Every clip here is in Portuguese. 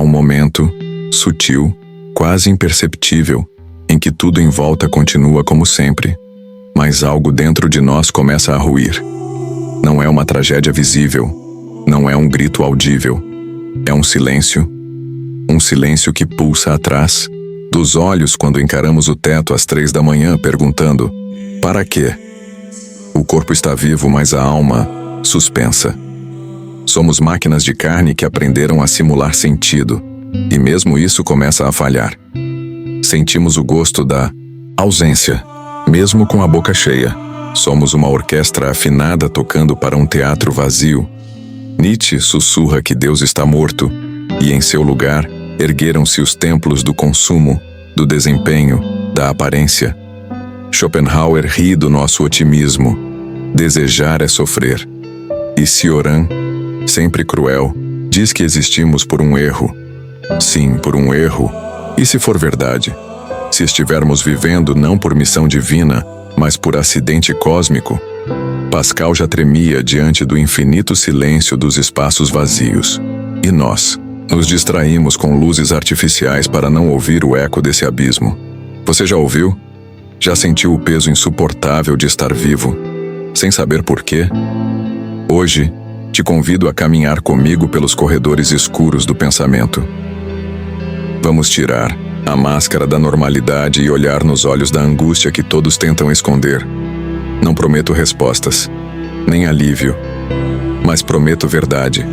um momento, sutil, quase imperceptível, em que tudo em volta continua como sempre, mas algo dentro de nós começa a ruir. Não é uma tragédia visível, não é um grito audível, é um silêncio que pulsa atrás dos olhos quando encaramos o teto às 3 da manhã perguntando: para quê? O corpo está vivo, mas a alma suspensa. Somos máquinas de carne que aprenderam a simular sentido, e mesmo isso começa a falhar. Sentimos o gosto da ausência, mesmo com a boca cheia. Somos uma orquestra afinada tocando para um teatro vazio. Nietzsche sussurra que Deus está morto, e em seu lugar ergueram-se os templos do consumo, do desempenho, da aparência. Schopenhauer ri do nosso otimismo. Desejar é sofrer. E Cioran, sempre cruel, diz que existimos por um erro. Sim, por um erro. E se for verdade? Se estivermos vivendo não por missão divina, mas por acidente cósmico? Pascal já tremia diante do infinito silêncio dos espaços vazios. E nós nos distraímos com luzes artificiais para não ouvir o eco desse abismo. Você já ouviu? Já sentiu o peso insuportável de estar vivo, sem saber por quê? Hoje, te convido a caminhar comigo pelos corredores escuros do pensamento. Vamos tirar a máscara da normalidade e olhar nos olhos da angústia que todos tentam esconder. Não prometo respostas, nem alívio, mas prometo verdade.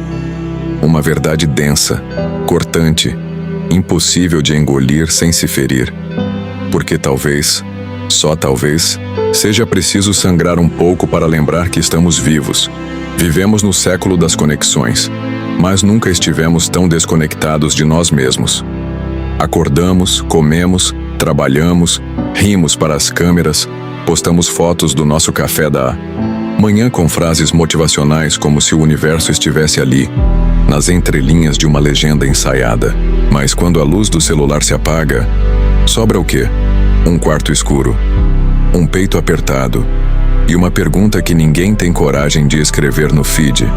Uma verdade densa, cortante, impossível de engolir sem se ferir. Porque talvez, só talvez, seja preciso sangrar um pouco para lembrar que estamos vivos. Vivemos no século das conexões, mas nunca estivemos tão desconectados de nós mesmos. Acordamos, comemos, trabalhamos, rimos para as câmeras, postamos fotos do nosso café da manhã com frases motivacionais como se o universo estivesse ali, nas entrelinhas de uma legenda ensaiada. Mas quando a luz do celular se apaga, sobra o quê? Um quarto escuro, um peito apertado e uma pergunta que ninguém tem coragem de escrever no feed.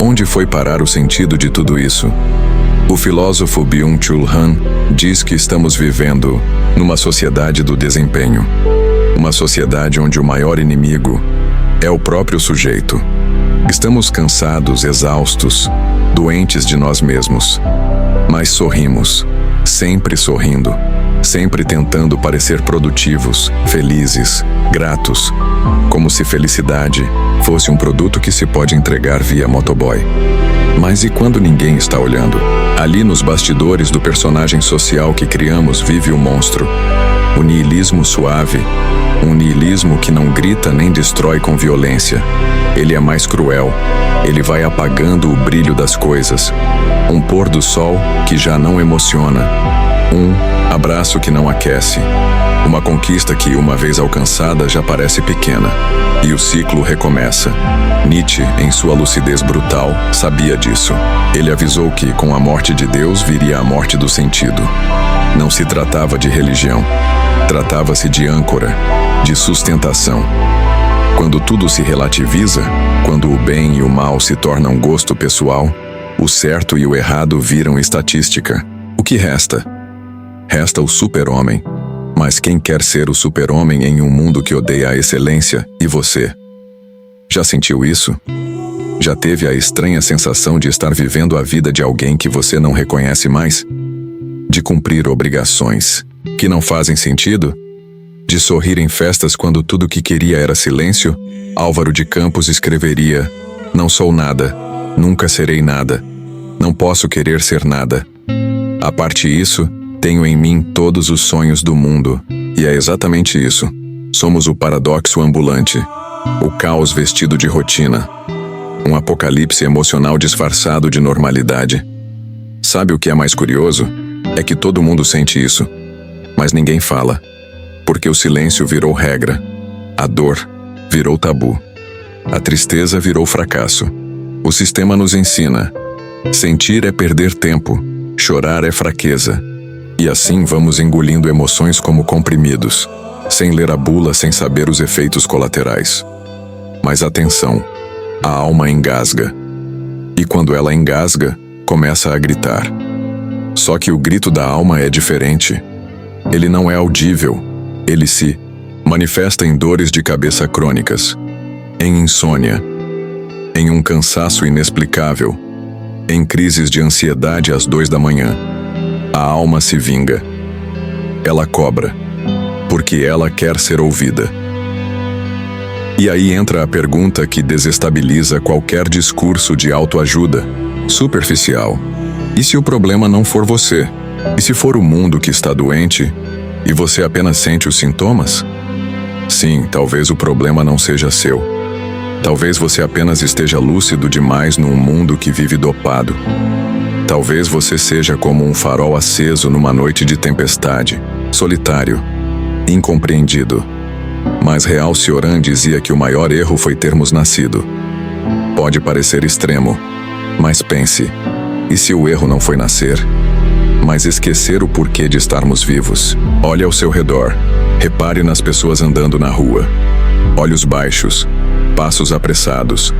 Onde foi parar o sentido de tudo isso? O filósofo Byung-Chul Han diz que estamos vivendo numa sociedade do desempenho. Uma sociedade onde o maior inimigo é o próprio sujeito. Estamos cansados, exaustos, doentes de nós mesmos. Mas sorrimos, sempre sorrindo, sempre tentando parecer produtivos, felizes, gratos, como se felicidade fosse um produto que se pode entregar via motoboy. Mas e quando ninguém está olhando? Ali nos bastidores do personagem social que criamos vive o monstro. O niilismo suave, um niilismo que não grita nem destrói com violência. Ele é mais cruel, ele vai apagando o brilho das coisas. Um pôr do sol que já não emociona. Um abraço que não aquece. Uma conquista que, uma vez alcançada, já parece pequena. E o ciclo recomeça. Nietzsche, em sua lucidez brutal, sabia disso. Ele avisou que, com a morte de Deus, viria a morte do sentido. Não se tratava de religião. Tratava-se de âncora, de sustentação. Quando tudo se relativiza, quando o bem e o mal se tornam gosto pessoal, o certo e o errado viram estatística. O que resta? Resta o super-homem. Mas quem quer ser o super-homem em um mundo que odeia a excelência? E você? Já sentiu isso? Já teve a estranha sensação de estar vivendo a vida de alguém que você não reconhece mais? De cumprir obrigações que não fazem sentido? De sorrir em festas quando tudo que queria era silêncio? Álvaro de Campos escreveria: não sou nada, nunca serei nada, não posso querer ser nada. A parte isso, tenho em mim todos os sonhos do mundo. E é exatamente isso. Somos o paradoxo ambulante, o caos vestido de rotina, um apocalipse emocional disfarçado de normalidade. Sabe o que é mais curioso? É que todo mundo sente isso, mas ninguém fala, porque o silêncio virou regra, a dor virou tabu, a tristeza virou fracasso. O sistema nos ensina: sentir é perder tempo, chorar é fraqueza. E assim vamos engolindo emoções como comprimidos, sem ler a bula, sem saber os efeitos colaterais. Mas atenção, a alma engasga. E quando ela engasga, começa a gritar. Só que o grito da alma é diferente. Ele não é audível. Ele se manifesta em dores de cabeça crônicas, em insônia, em um cansaço inexplicável, em crises de ansiedade às 2 da manhã. A alma se vinga. Ela cobra, porque ela quer ser ouvida. E aí entra a pergunta que desestabiliza qualquer discurso de autoajuda superficial. E se o problema não for você? E se for o mundo que está doente e você apenas sente os sintomas? Sim, talvez o problema não seja seu. Talvez você apenas esteja lúcido demais num mundo que vive dopado. Talvez você seja como um farol aceso numa noite de tempestade, solitário, incompreendido. Mas Real Cioran dizia que o maior erro foi termos nascido. Pode parecer extremo, mas pense, e se o erro não foi nascer, mas esquecer o porquê de estarmos vivos? Olhe ao seu redor, repare nas pessoas andando na rua. Olhos baixos, passos apressados,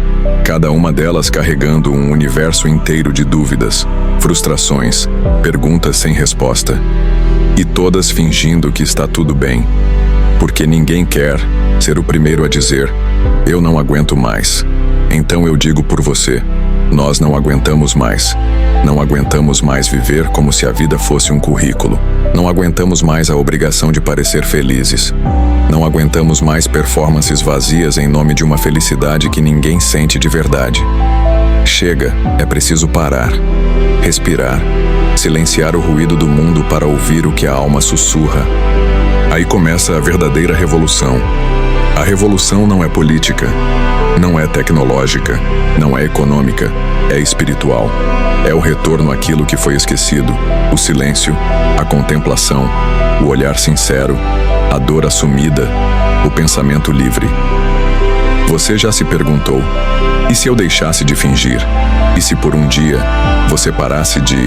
cada uma delas carregando um universo inteiro de dúvidas, frustrações, perguntas sem resposta. E todas fingindo que está tudo bem, porque ninguém quer ser o primeiro a dizer: eu não aguento mais. Então eu digo por você, nós não aguentamos mais. Não aguentamos mais viver como se a vida fosse um currículo. Não aguentamos mais a obrigação de parecer felizes. Não aguentamos mais performances vazias em nome de uma felicidade que ninguém sente de verdade. Chega, é preciso parar, respirar, silenciar o ruído do mundo para ouvir o que a alma sussurra. Aí começa a verdadeira revolução. A revolução não é política, não é tecnológica, não é econômica, é espiritual. É o retorno àquilo que foi esquecido, o silêncio, a contemplação, o olhar sincero, a dor assumida, o pensamento livre. Você já se perguntou: e se eu deixasse de fingir? E se por um dia você parasse de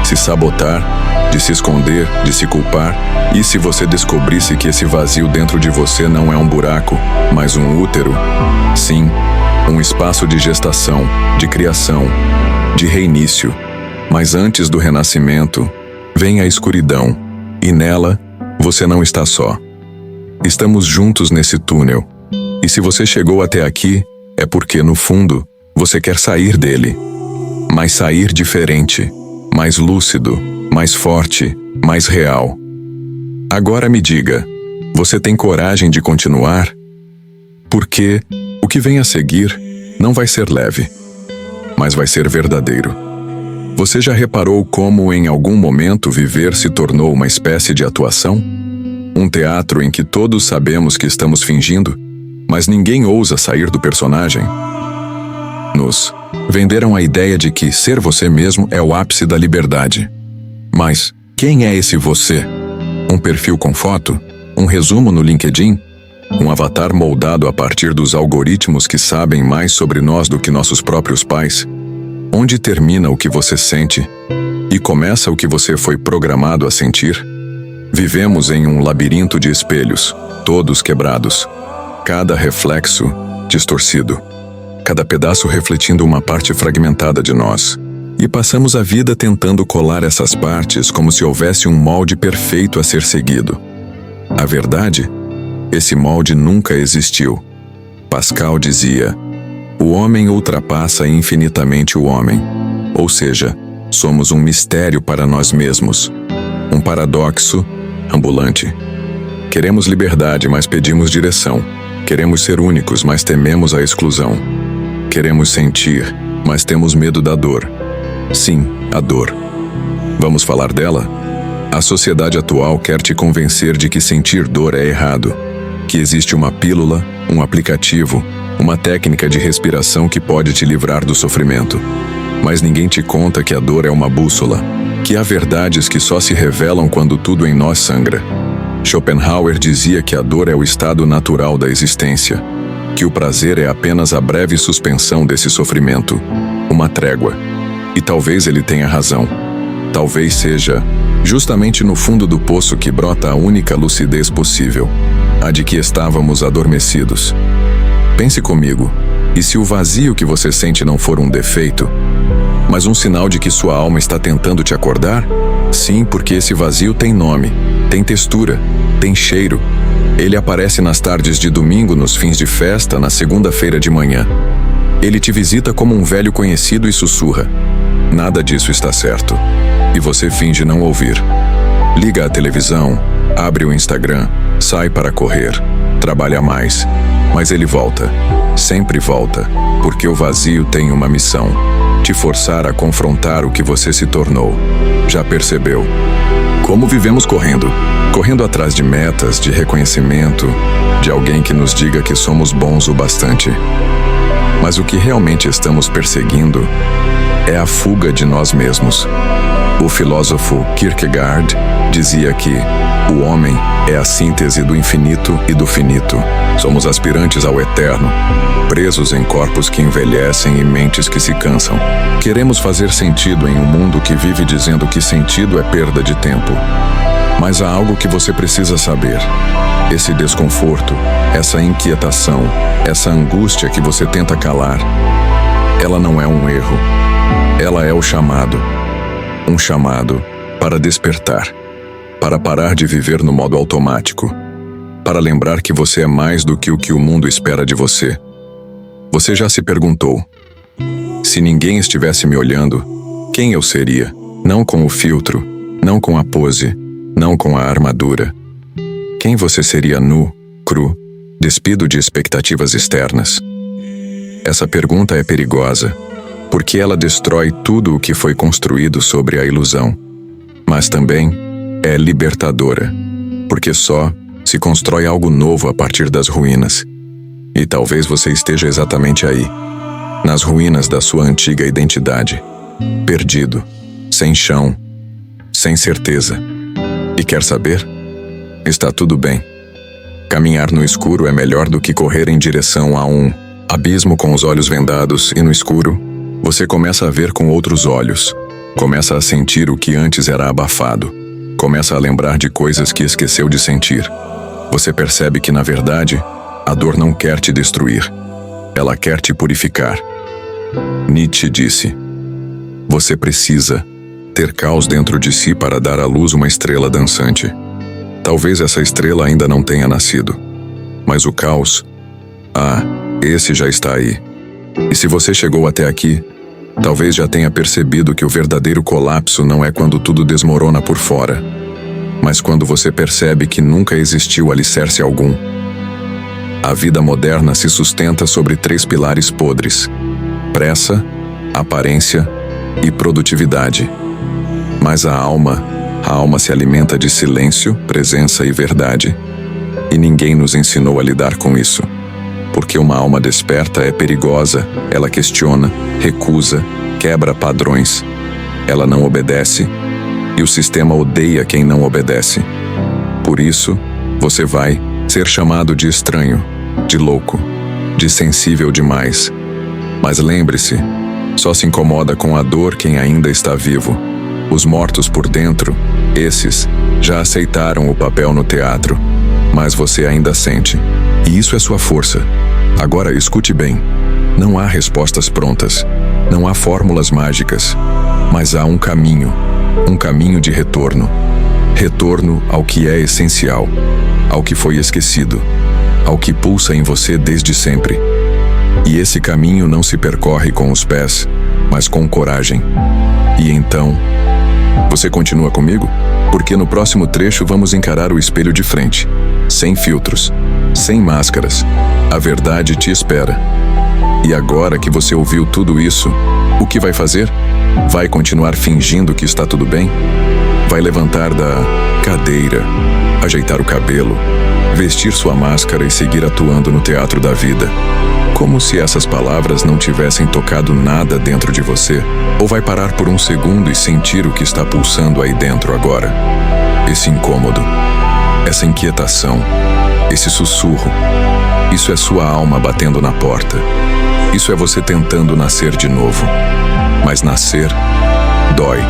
se sabotar, de se esconder, de se culpar? E se você descobrisse que esse vazio dentro de você não é um buraco, mas um útero? Sim, um espaço de gestação, de criação, de reinício. Mas antes do renascimento, vem a escuridão, e nela você não está só. Estamos juntos nesse túnel. E se você chegou até aqui, é porque, no fundo, você quer sair dele. Mas sair diferente, mais lúcido, mais forte, mais real. Agora me diga, você tem coragem de continuar? Porque o que vem a seguir não vai ser leve, mas vai ser verdadeiro. Você já reparou como, em algum momento, viver se tornou uma espécie de atuação? Um teatro em que todos sabemos que estamos fingindo, mas ninguém ousa sair do personagem? Nos venderam a ideia de que ser você mesmo é o ápice da liberdade. Mas quem é esse você? Um perfil com foto? Um resumo no LinkedIn? Um avatar moldado a partir dos algoritmos que sabem mais sobre nós do que nossos próprios pais? Onde termina o que você sente e começa o que você foi programado a sentir? Vivemos em um labirinto de espelhos, todos quebrados. Cada reflexo distorcido. Cada pedaço refletindo uma parte fragmentada de nós. E passamos a vida tentando colar essas partes como se houvesse um molde perfeito a ser seguido. A verdade? Esse molde nunca existiu. Pascal dizia: o homem ultrapassa infinitamente o homem. Ou seja, somos um mistério para nós mesmos. Um paradoxo ambulante. Queremos liberdade, mas pedimos direção. Queremos ser únicos, mas tememos a exclusão. Queremos sentir, mas temos medo da dor. Sim, a dor. Vamos falar dela? A sociedade atual quer te convencer de que sentir dor é errado. Que existe uma pílula, um aplicativo, uma técnica de respiração que pode te livrar do sofrimento. Mas ninguém te conta que a dor é uma bússola, que há verdades que só se revelam quando tudo em nós sangra. Schopenhauer dizia que a dor é o estado natural da existência, que o prazer é apenas a breve suspensão desse sofrimento, uma trégua. E talvez ele tenha razão. Talvez seja justamente no fundo do poço que brota a única lucidez possível, a de que estávamos adormecidos. Pense comigo, e se o vazio que você sente não for um defeito, Mas um sinal de que sua alma está tentando te acordar? Sim, porque esse vazio tem nome, tem textura, tem cheiro. Ele aparece nas tardes de domingo, nos fins de festa, na segunda-feira de manhã. Ele te visita como um velho conhecido e sussurra: nada disso está certo. E você finge não ouvir. Liga a televisão, abre o Instagram, sai para correr, trabalha mais. Mas ele volta, sempre volta, porque o vazio tem uma missão: te forçar a confrontar o que você se tornou. Já percebeu? Como vivemos correndo? Correndo atrás de metas, de reconhecimento, de alguém que nos diga que somos bons o bastante. Mas o que realmente estamos perseguindo é a fuga de nós mesmos. O filósofo Kierkegaard dizia que o homem é a síntese do infinito e do finito. Somos aspirantes ao eterno, presos em corpos que envelhecem e mentes que se cansam. Queremos fazer sentido em um mundo que vive dizendo que sentido é perda de tempo. Mas há algo que você precisa saber. Esse desconforto, essa inquietação, essa angústia que você tenta calar, ela não é um erro. Ela é o chamado. Um chamado para despertar, para parar de viver no modo automático, para lembrar que você é mais do que o mundo espera de você. Você já se perguntou: se ninguém estivesse me olhando, quem eu seria? Não com o filtro, não com a pose, não com a armadura. Quem você seria nu, cru, despido de expectativas externas? Essa pergunta é perigosa, porque ela destrói tudo o que foi construído sobre a ilusão. Mas também é libertadora, porque só se constrói algo novo a partir das ruínas. E talvez você esteja exatamente aí, nas ruínas da sua antiga identidade, perdido, sem chão, sem certeza. E quer saber? Está tudo bem. Caminhar no escuro é melhor do que correr em direção a um abismo com os olhos vendados, e no escuro você começa a ver com outros olhos. Começa a sentir o que antes era abafado. Começa a lembrar de coisas que esqueceu de sentir. Você percebe que, na verdade, a dor não quer te destruir. Ela quer te purificar. Nietzsche disse: você precisa ter caos dentro de si para dar à luz uma estrela dançante. Talvez essa estrela ainda não tenha nascido. Mas o caos, esse já está aí. E se você chegou até aqui, talvez já tenha percebido que o verdadeiro colapso não é quando tudo desmorona por fora, mas quando você percebe que nunca existiu alicerce algum. A vida moderna se sustenta sobre 3 pilares podres: pressa, aparência e produtividade. Mas a alma se alimenta de silêncio, presença e verdade. E ninguém nos ensinou a lidar com isso. Porque uma alma desperta é perigosa, ela questiona, recusa, quebra padrões. Ela não obedece, e o sistema odeia quem não obedece. Por isso, você vai ser chamado de estranho, de louco, de sensível demais. Mas lembre-se, só se incomoda com a dor quem ainda está vivo. Os mortos por dentro, esses, já aceitaram o papel no teatro, mas você ainda sente. E isso é sua força. Agora escute bem. Não há respostas prontas. Não há fórmulas mágicas. Mas há um caminho de retorno. Retorno ao que é essencial, ao que foi esquecido, ao que pulsa em você desde sempre. E esse caminho não se percorre com os pés, mas com coragem. E então, você continua comigo? Porque no próximo trecho vamos encarar o espelho de frente, sem filtros, sem máscaras. A verdade te espera. E agora que você ouviu tudo isso, o que vai fazer? Vai continuar fingindo que está tudo bem? Vai levantar da cadeira, ajeitar o cabelo, vestir sua máscara e seguir atuando no teatro da vida, como se essas palavras não tivessem tocado nada dentro de você? Ou vai parar por um segundo e sentir o que está pulsando aí dentro agora? Esse incômodo, essa inquietação, esse sussurro, isso é sua alma batendo na porta. Isso é você tentando nascer de novo. Mas nascer dói.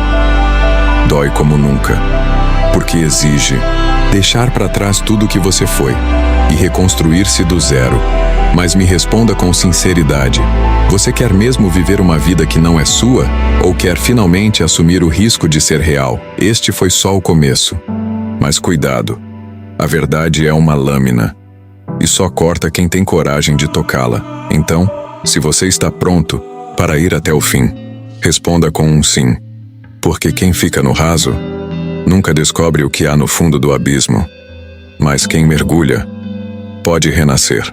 Dói como nunca. Porque exige deixar para trás tudo o que você foi. e reconstruir-se do zero. Mas me responda com sinceridade: você quer mesmo viver uma vida que não é sua? Ou quer finalmente assumir o risco de ser real? Este foi só o começo. Mas cuidado, a verdade é uma lâmina, e só corta quem tem coragem de tocá-la. Então, se você está pronto para ir até o fim, responda com um sim. Porque quem fica no raso nunca descobre o que há no fundo do abismo. Mas quem mergulha pode renascer.